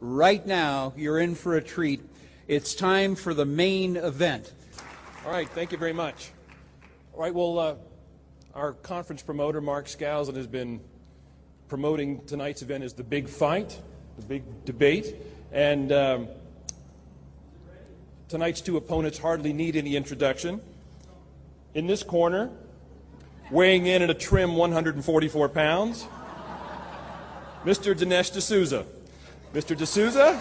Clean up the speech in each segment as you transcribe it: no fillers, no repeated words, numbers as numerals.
right now, you're in for a treat. It's time for the main event. All right, thank you very much. All right, well, our conference promoter, Mark Skousen, has been promoting tonight's event as the big fight, the big debate, and tonight's two opponents hardly need any introduction. In this corner, weighing in at a trim 144 pounds, Mr. Dinesh D'Souza. Mr. D'Souza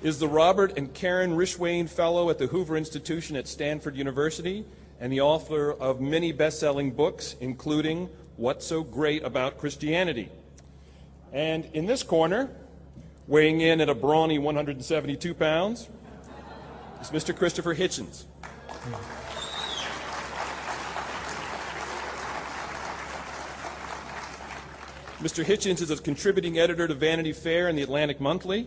is the Robert and Karen Rishwain Fellow at the Hoover Institution at Stanford University and the author of many best-selling books, including What's So Great About Christianity. And in this corner, weighing in at a brawny 172 pounds, is Mr. Christopher Hitchens. Mr. Hitchens is a contributing editor to Vanity Fair and the Atlantic Monthly,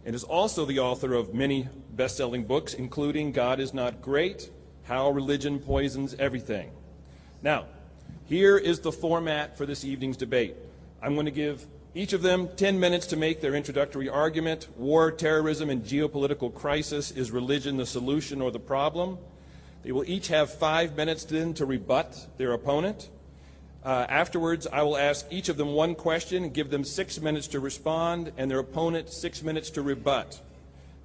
and is also the author of many best-selling books, including God Is Not Great, How Religion Poisons Everything. Now, here is the format for this evening's debate. I'm going to give each of them 10 minutes to make their introductory argument. War, terrorism, and geopolitical crisis. Is religion the solution or the problem? They will each have 5 minutes then to rebut their opponent. Afterwards, I will ask each of them one question and give them 6 minutes to respond, and their opponent 6 minutes to rebut.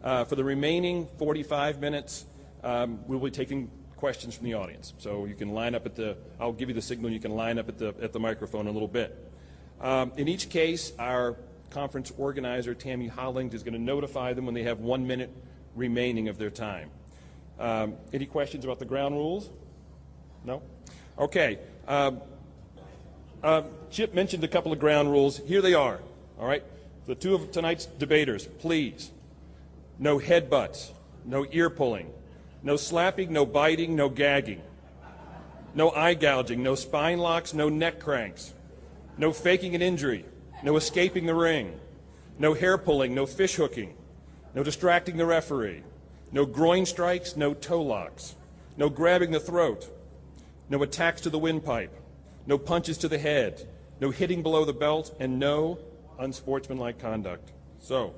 For the remaining 45 minutes, we'll be taking questions from the audience. So you can line up at the, I'll give you the signal, you can line up at the microphone in a little bit. In each case, our conference organizer, Tammy Holland, is going to notify them when they have 1 minute remaining of their time. Any questions about the ground rules? No? Okay. Chip mentioned a couple of ground rules. Here they are. All right? The two of tonight's debaters, please. No headbutts, no ear pulling, no slapping, no biting, no gagging, no eye gouging, no spine locks, no neck cranks, no faking an injury, no escaping the ring, no hair pulling, no fish hooking, no distracting the referee, no groin strikes, no toe locks, no grabbing the throat, no attacks to the windpipe, no punches to the head, no hitting below the belt, and no unsportsmanlike conduct. So,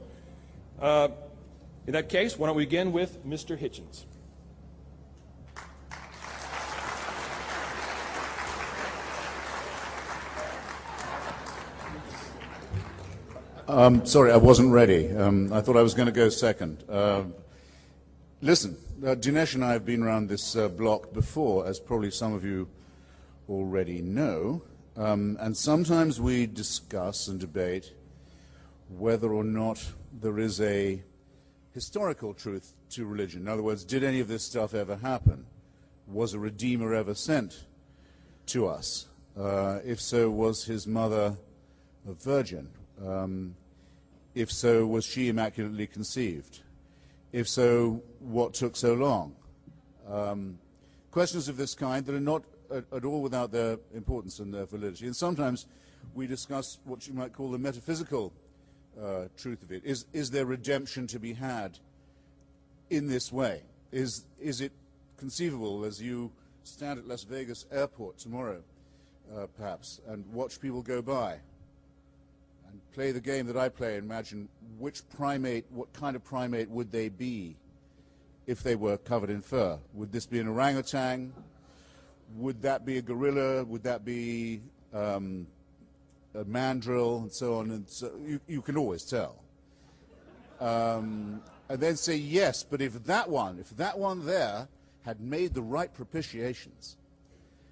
in that case, why don't we begin with Mr. Hitchens. Sorry, I wasn't ready. I thought I was going to go second. Listen, Dinesh and I have been around this block before, as probably some of you already know, and sometimes we discuss and debate whether or not there is a historical truth to religion. In other words, did any of this stuff ever happen? Was a Redeemer ever sent to us? If so, was his mother a virgin? If so, was she immaculately conceived? If so, what took so long? Questions of this kind that are not at all without their importance and their validity. And sometimes we discuss what you might call the metaphysical truth of it. Is there redemption to be had in this way? Is it conceivable as you stand at Las Vegas airport tomorrow, perhaps, and watch people go by and play the game that I play, and imagine which primate, what kind of primate would they be if they were covered in fur? Would this be an orangutan? Would that be a gorilla? Would that be a mandrill, and so on? And so you can always tell. And then say, yes, but if that one there had made the right propitiations,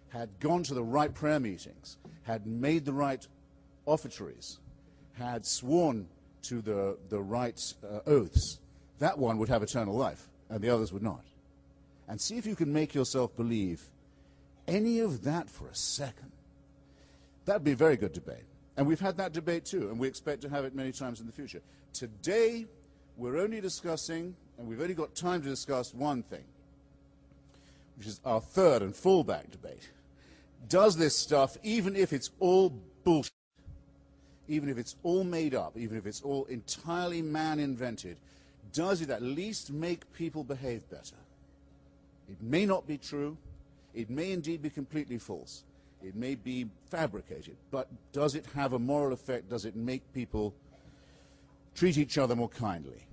had gone to the right prayer meetings, had made the right offertories, had sworn to the right oaths, that one would have eternal life, and the others would not. And see if you can make yourself believe any of that for a second. That would be a very good debate. And we've had that debate too, and we expect to have it many times in the future. Today, we're only discussing, and we've only got time to discuss one thing, which is our third and fallback debate. Does this stuff, even if it's all bullshit, even if it's all made up, even if it's all entirely man-invented, does it at least make people behave better? It may not be true. It may indeed be completely false. It may be fabricated, but does it have a moral effect? Does it make people treat each other more kindly?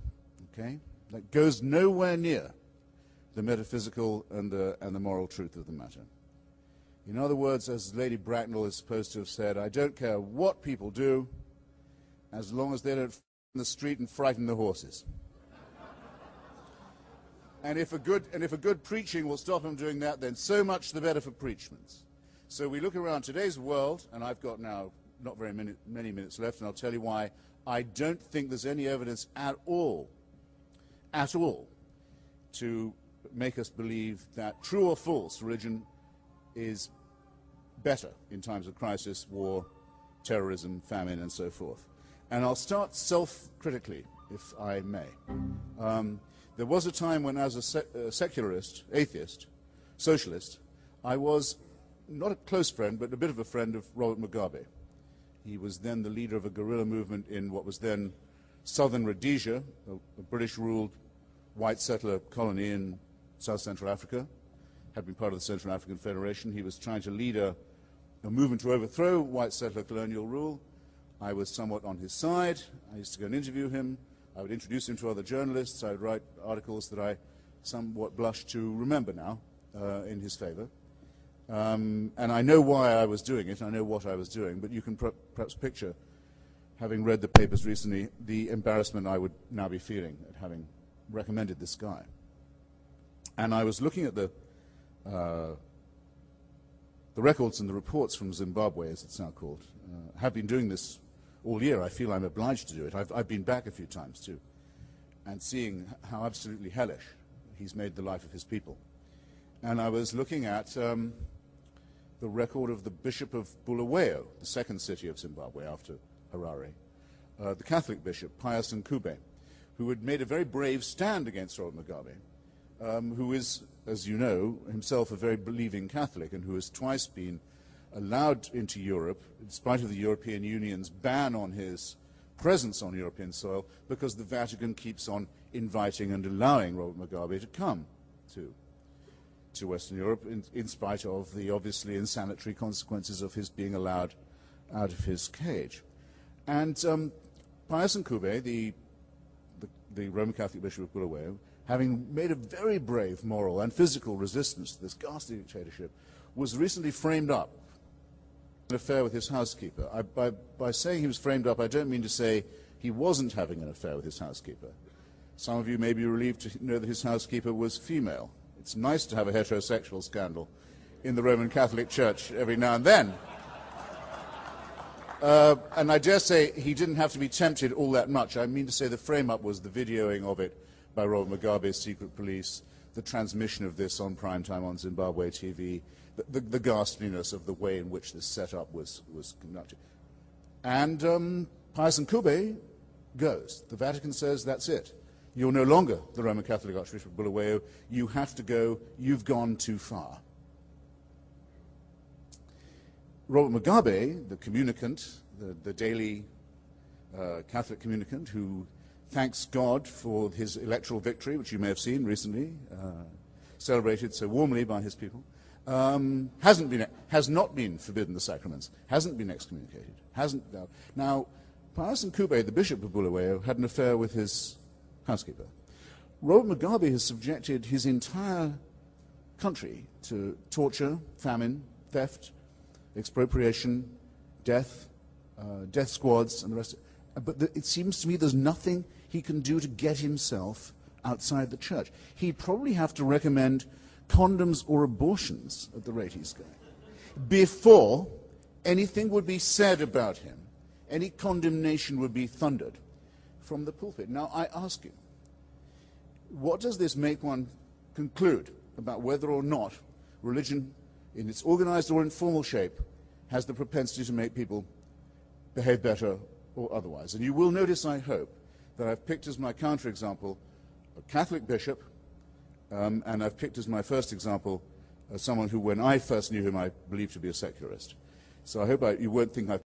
Okay? That goes nowhere near the metaphysical and the moral truth of the matter. In other words, as Lady Bracknell is supposed to have said, I don't care what people do as long as they don't in the street and frighten the horses. And if a good preaching will stop them doing that, then so much the better for preachments. So we look around today's world, and I've got now not very many minutes left, and I'll tell you why I don't think there's any evidence at all, to make us believe that true or false religion is better in times of crisis, war, terrorism, famine, and so forth. And I'll start self-critically, if I may. There was a time when, as a secularist, atheist, socialist, I was not a close friend, but a bit of a friend of Robert Mugabe. He was then the leader of a guerrilla movement in what was then southern Rhodesia, a British-ruled white settler colony in South Central Africa, had been part of the Central African Federation. He was trying to lead a movement to overthrow white settler colonial rule. I was somewhat on his side. I used to go and interview him. I would introduce him to other journalists. I would write articles that I somewhat blush to remember now in his favor. And I know why I was doing it. I know what I was doing. But you can perhaps picture, having read the papers recently, the embarrassment I would now be feeling at having recommended this guy. And I was looking at the records and the reports from Zimbabwe, as it's now called. Have been doing this all year. I feel I'm obliged to do it. I've been back a few times too, and seeing how absolutely hellish he's made the life of his people. And I was looking at the record of the Bishop of Bulawayo, the second city of Zimbabwe after Harare, the Catholic bishop, Pius Nkube, who had made a very brave stand against Robert Mugabe, who is, as you know, himself a very believing Catholic, and who has twice been allowed into Europe, in spite of the European Union's ban on his presence on European soil, because the Vatican keeps on inviting and allowing Robert Mugabe to come to Western Europe, in spite of the obviously insanitary consequences of his being allowed out of his cage. And Pius Nkube, the Roman Catholic Bishop of Bulawayo, having made a very brave moral and physical resistance to this ghastly dictatorship, was recently framed up in an affair with his housekeeper. By saying he was framed up, I don't mean to say he wasn't having an affair with his housekeeper. Some of you may be relieved to know that his housekeeper was female. It's nice to have a heterosexual scandal in the Roman Catholic Church every now and then. And I dare say he didn't have to be tempted all that much. I mean to say the frame-up was the videoing of it by Robert Mugabe's secret police, the transmission of this on primetime on Zimbabwe TV, the ghastliness of the way in which this setup was conducted. And Pius Nkube goes. The Vatican says, that's it. You're no longer the Roman Catholic Archbishop of Bulawayo. You have to go. You've gone too far. Robert Mugabe, the communicant, the daily Catholic communicant, who thanks God for his electoral victory, which you may have seen recently, celebrated so warmly by his people, has not been forbidden the sacraments, hasn't been excommunicated, Now, Pius Nkube, the Bishop of Bulawayo, had an affair with his housekeeper. Robert Mugabe has subjected his entire country to torture, famine, theft, expropriation, death squads, and the rest. But it seems to me there's nothing he can do to get himself outside the church. He'd probably have to recommend condoms or abortions at the rate he's going, before anything would be said about him. Any condemnation would be thundered from the pulpit. Now, I ask you, what does this make one conclude about whether or not religion, in its organized or informal shape, has the propensity to make people behave better or otherwise? And you will notice, I hope, that I've picked as my counterexample a Catholic bishop, and I've picked as my first example someone who, when I first knew him, I believed to be a secularist. So I hope you won't think I've